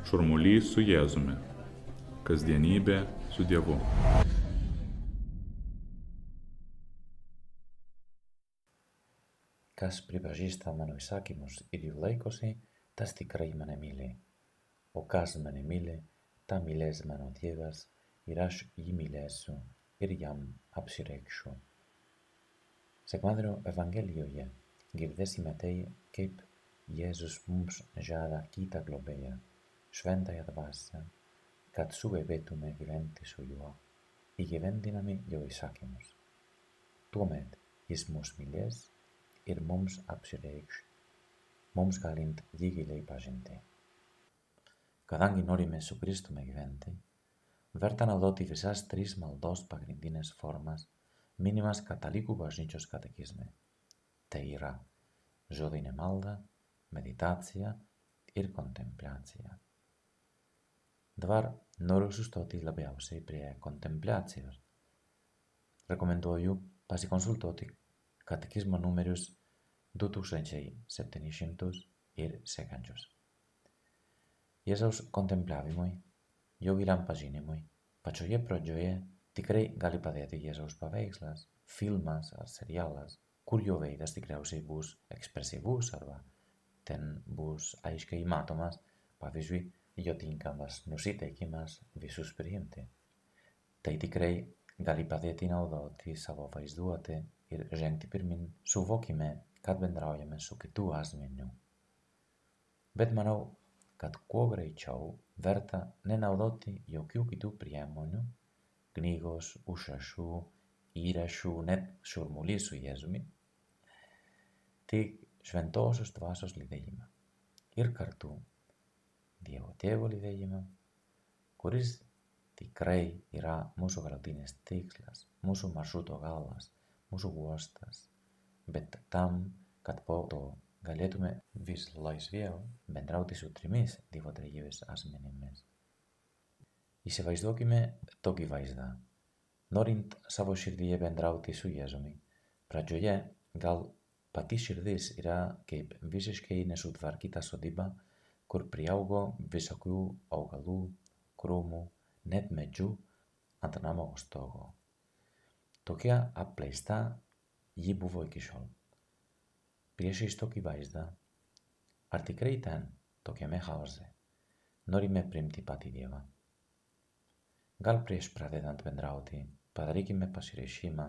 Šurmulys su Jėzumi. Kasdienybė su Dievu. Kas pripažįsta mano įsakymus ir jų laikosi, tas tikrai mane myli. O kas mane myli, tą mylės mano tėvas, ir aš jį mylėsiu ir jam apsireikšiu. Sekmadienio Evangelijoje girdėsime tai, kaip Jėzus mums žada kitą globėją, šventąją dvasią, kad sugebėtume gyventi su juo, įgyvendinami jo įsakymus. Tuomet jis mus mylės ir mums apsireikš, mums galint jį giliai pažinti. Kadangi norime su Kristumi gyventi, verta naudoti visas tris maldos pagrindinės formas minimas katalikų bažnyčios katekizme. Tai yra žodinė malda, meditacija ir kontempliacija. Dabar noriu sustoti labiausiai prie kontempliacijos. Rekomenduoju pasikonsultuoti katekizmo numerius 2700 ir sekančius. Jėzaus kontemplavimui, jo giliam pažinimui, pačioje pradžioje tikrai gali padėti Jėzaus paveikslas, filmas ar serialas, kur jo veidas tikriausiai bus ekspresyvus arba ten bus aiškiai matomas, pavyzdžiui, jo tinkamas nusiteikimas visus priimti. Tai tikrai gali padėti naudoti savo vaizduotę ir žengti pirmin, suvokime, kad bendraujame su kitų asmeniu. Bet manau, kad kuo greičiau verta nenaudoti jokių kitų priemonių, knygos, užrašų, įrašų, net šurmulys su Jėzumi, tik šventosios dvasios lydėjimą ir kartu Dievo Tėvo lydėjimą, kuris tikrai yra mūsų galutinis tikslas, mūsų maršruto galas, mūsų uostas, bet tam, kad po to galėtume vis laisviau bendrauti su trimis Dievo trejybės asmenimis. Įsivaizduokime tokį vaizdą. Norint savo širdyje bendrauti su Jėzumi, pradžioje gal pati širdis yra kaip visiškai nesutvarkyta sodyba, kur priaugo visokių augalų, krūmų, net medžių ant namo stogo. Tokia apleista ji buvo iki šiol. Priešais tokį vaizdą, ar tikrai ten, tokiame chaose, norime priimti patį Dievą? Gal prieš pradedant bendrauti, padarykime pasireišimą,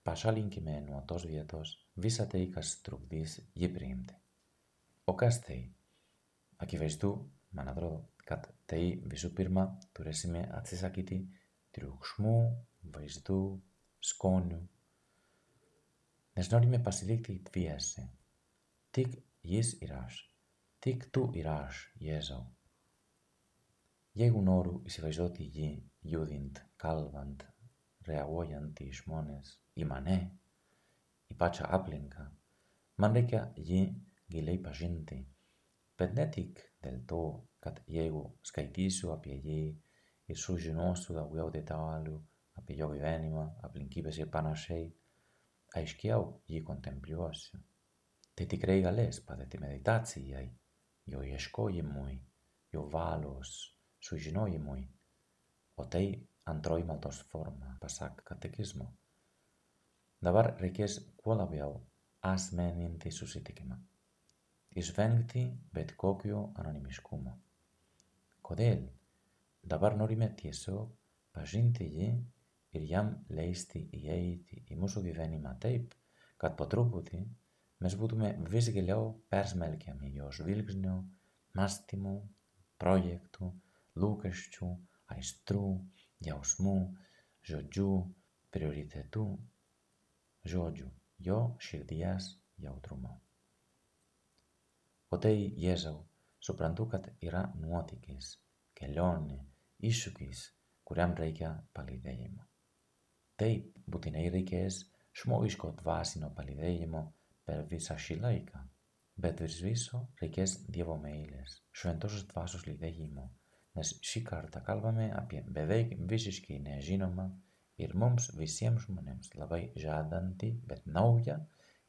pašalinkime nuo tos vietos visą tai, kas trukdys jį priimti. O kas tai? Akivaizdu, man atrodo, kad tai visų pirma turėsime atsisakyti triukšmų, vaizdų, skonių, nes norime pasilikti dviese. Tik jis ir aš, tik tu ir aš, Jėzau. Jeigu noriu įsivaizduoti jį judint, kalbant, reaguojant į žmones, į mane, į pačią aplinką, man reikia jį giliai pažinti. Bet ne tik dėl to, kad jeigu skaitysiu apie jį ir sužinosiu daugiau detalių apie jo gyvenimą, aplinkybės ir panašiai, aiškiau jį kontempliuosiu. Tai tikrai galės padėti meditacijai, jo ieškojimui, jo valios sužinojimui, o tai antroji maldos forma, pasak katekizmo. Dabar reikės kuo labiau asmeninti susitikimą. Išvengti bet kokio anonimiškumo. Kodėl? Dabar norime tiesiog pažinti jį ir jam leisti įeiti į mūsų gyvenimą taip, kad po truputį mes būtume vis giliau persmelkiami jo žvilgsnių, mąstymų, projektų, lūkesčių, aistrų, jausmų, žodžių, prioritetų, žodžių, jo širdies jautrumo. O tai, Jėzau, suprantu, kad yra nuotykis, kelionė, iššūkis, kuriam reikia palydėjimo. Taip, būtinai reikės žmogiško dvasinio palydėjimo per visą šį laiką, bet virs viso reikės Dievo meilės, šventosios dvasios lydėjimo, nes šį kartą kalbame apie beveik visiškai nežinomą ir mums visiems žmonėms labai žadantį, bet naują,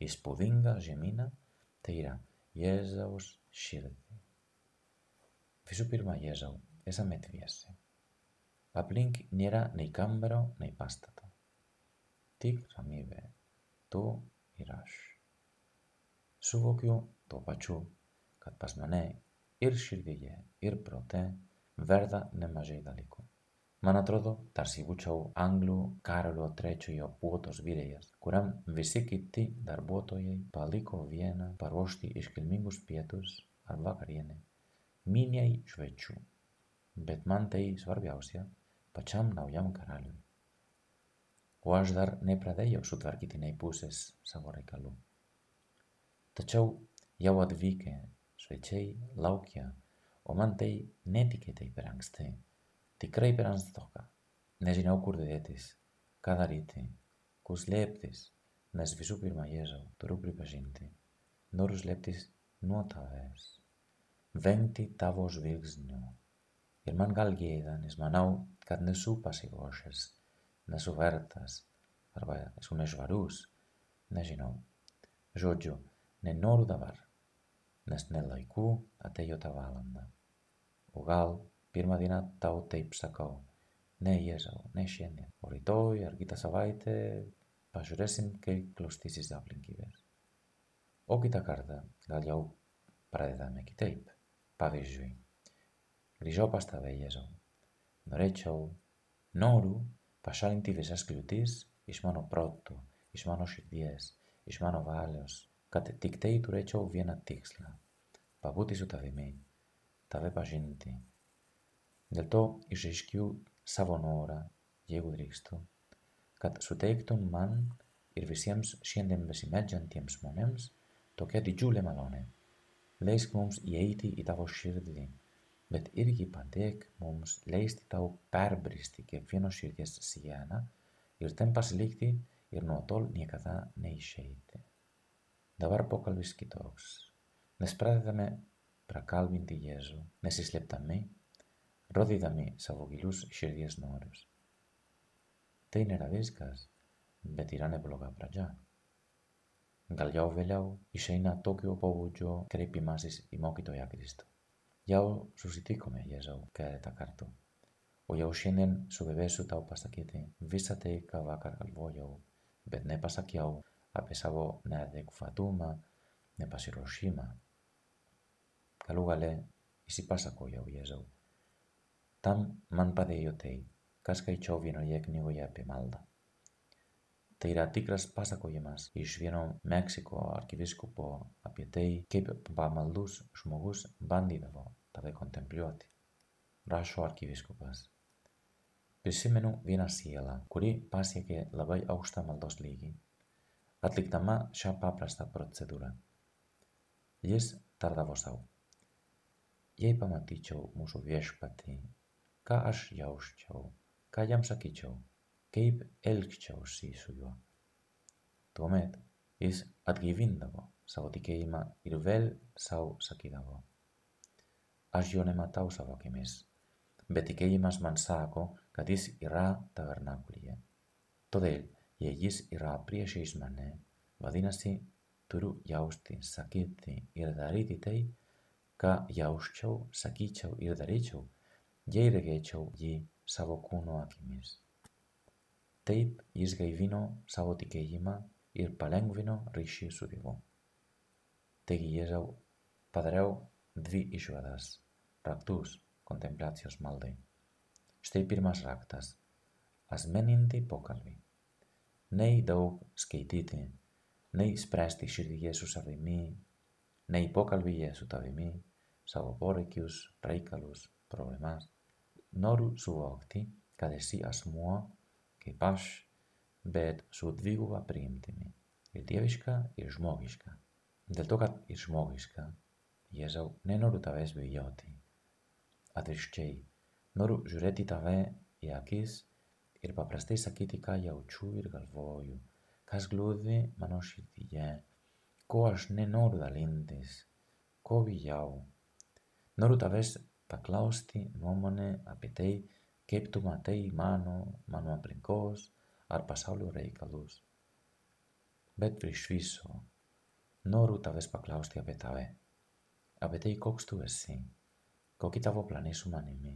įspūdingą žemyną, tai yra Jėzaus širdį. Visų pirma, Jėzau, esame dviese. Aplink nėra nei kambario, nei pastato. Tik ramybė, tu ir aš. Suvokiu tuo pačiu, kad pas mane ir širdyje, ir prote verda nemažai dalykų. Man atrodo, tarsi būčiau Anglų Karolio III puotos virėjas, kuriam visi kiti darbuotojai paliko vieną paruošti iškilmingus pietus ar vakarienę miniai svečių. Bet man tai svarbiausia pačiam naujam karaliui. O aš dar nepradėjau sutvarkyti nei pusės savo reikalų. Tačiau jau atvykę svečiai laukia, o man tai netikėtai per anksti. Tikrai per ankstoka. Nežinau kur dėtis, ką daryti, kur slėptis, nes visų pirma, Jėzau, turiu pripažinti, noriu slėptis nuo tavęs, vengti tavo žvilgsnio. Ir man gal gėda, nes manau, kad nesu pasiruošęs, nesu vertas, arba esu nešvarus, nežinau. Žodžiu, nenoriu dabar, nes nelaiku atėjo ta valanda. O gal pirmą dieną tau taip sakau, ne Jėzau, ne šiandien, o rytoj ar kitą savaitę pažiūrėsim, kaip klostysis aplinkybės. O kitą kartą gal jau pradedame kitaip. Pavyzdžiui, grįžau pas tave, Jėzau. Noriu pašalinti visas kliūtis iš mano proto, iš mano širdies, iš mano valios, kad tik tai turėčiau vieną tikslą – pabūti su tavimi, tave pažinti. Dėl to išreiškiu savo norą, jeigu drįstu, kad suteiktum man ir visiems šiandien besimeldžiantiems žmonėms tokia didžiulė malonė. Leisk mums įeiti į tavo širdį, bet irgi padėk mums leisti tau perbristi kiekvieno širdies sieną ir ten pasilikti ir nuo tol niekada neišeiti. Dabar pokalbis kitoks, nes pradedame prakalbinti Jėzų, nesislėpdami, rodydami savo gilius širdies norus. Tai nėra viskas, bet yra nebloga pradžia. Gal jau vėliau išeina tokio pobūdžio kreipimasis į mokytoją Kristų. Jau susitikome, Jėzau, keletą kartų, o jau šiandien sugebėsiu tau pasakyti visą tai, ką vakar galvojau, bet nepasakiau apie savo neadekvatumą, nepasiruošimą. Galų gale įsipasakojau, Jėzau. Tam man padėjo tai, ką skaičiau vienoje knygoje apie maldą. Tai yra tikras pasakojimas iš vieno Meksiko arkivyskupo apie tai, kaip pamaldus žmogus bandydavo tave kontempliuoti. Rašo arkivyskupas. Prisimenu vieną sielą, kuri pasiekė labai aukštą maldos lygį, atlikdama šią paprastą procedūrą. Jis tardavo sau. Jei pamatyčiau mūsų viešpatį, ką aš jausčiau, ką jam sakyčiau, kaip elgčiausi su juo. Tuomet jis atgaivindavo savo tikėjimą ir vėl sau sakydavo. Aš jo nematau savo akimis, bet tikėjimas man sako, kad jis yra tabernakulyje. Todėl, jei jis yra priešais mane, vadinasi, turiu jausti, sakyti ir daryti tai, ką jausčiau, sakyčiau ir daryčiau, jei regėčiau jį savo kūno akimis. Taip jis gaivino savo tikėjimą ir palengvino ryšį su Dievu. Taigi, Jėzau, padariau dvi išvadas, raktus kontempliacijos maldai. Štai pirmas raktas – asmeninti pokalbį. Nei daug skaityti, nei spręsti širdyje su savimi, nei pokalbyje su tavimi, savo poreikius, reikalus, problemas. Noriu suvokti, kad esi asmuo kaip aš, bet su dviguba priimtimi, ir dieviška, ir žmogiška. Dėl to, kad ir žmogiška, Jėzau, nenoriu tavęs bijoti. Atvirkščiai, noriu žiūrėti tave į akis ir paprastai sakyti, ką jaučiu ir galvoju, kas glūdi mano širdyje, ko aš nenoriu dalintis, ko bijau. Noriu tavęs paklausti nuomonę apie tai, kaip tu matai mano aplinkos ar pasaulio reikalus. Bet virš viso, noriu tavęs paklausti apie tave, apie tai, koks tu esi, kokie tavo planai su manimi.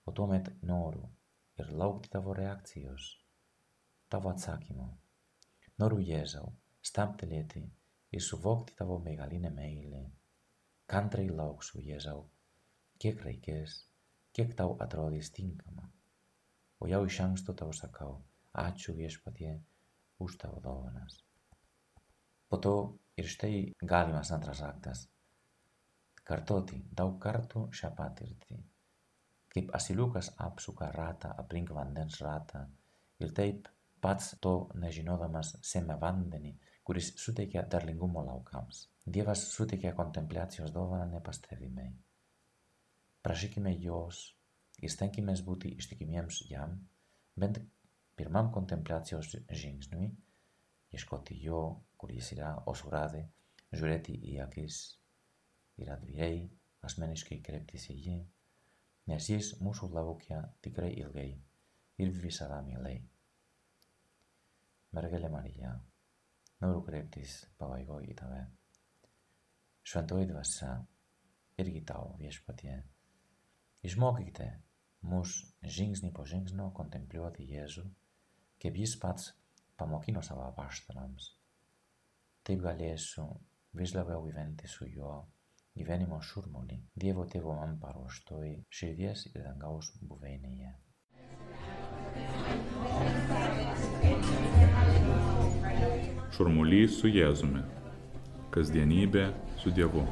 O tuomet noriu ir laukti tavo reakcijos, tavo atsakymo. Noriu, Jėzau, stabtelėti ir suvokti tavo begalinę meilę. Kantriai lauksiu, Jėzau, kiek reikės, kiek tau atrodys tinkama. O jau iš anksto tau sakau, ačiū Viešpatie už tavo dovanas. Po to ir štai galimas antras aktas. Kartoti daug kartų šią patirtį. Kaip asiliukas apsuka ratą aplink vandens ratą ir taip pats to nežinodamas semia vandenį, kuris suteikia derlingumo laukams. Dievas suteikia kontempliacijos dovaną nepastebimai. Prašykime jos ir stenkimės būti ištikimiems jam, bent pirmam kontempliacijos žingsniui, ieškoti jo, kur jis yra, o surade, žiūrėti į akis ir atviriai, asmeniškai kreiptis į jį, nes jis mūsų laukia tikrai ilgai ir visada mielai. Mergelė Marija, noriu kreiptis pabaigoje į tave. Šventoji dvasia, irgi tau, Viešpatie, išmokykite mus žingsnį po žingsnio kontempliuoti Jėzų, kaip jis pats pamokino savo apaštalams. Taip galėsiu vis labiau gyventi su juo gyvenimo šurmulį, Dievo Tėvo man paruoštoj širdies ir dangaus buveinėje. Šurmulys su Jėzumi. Kasdienybė su Dievu.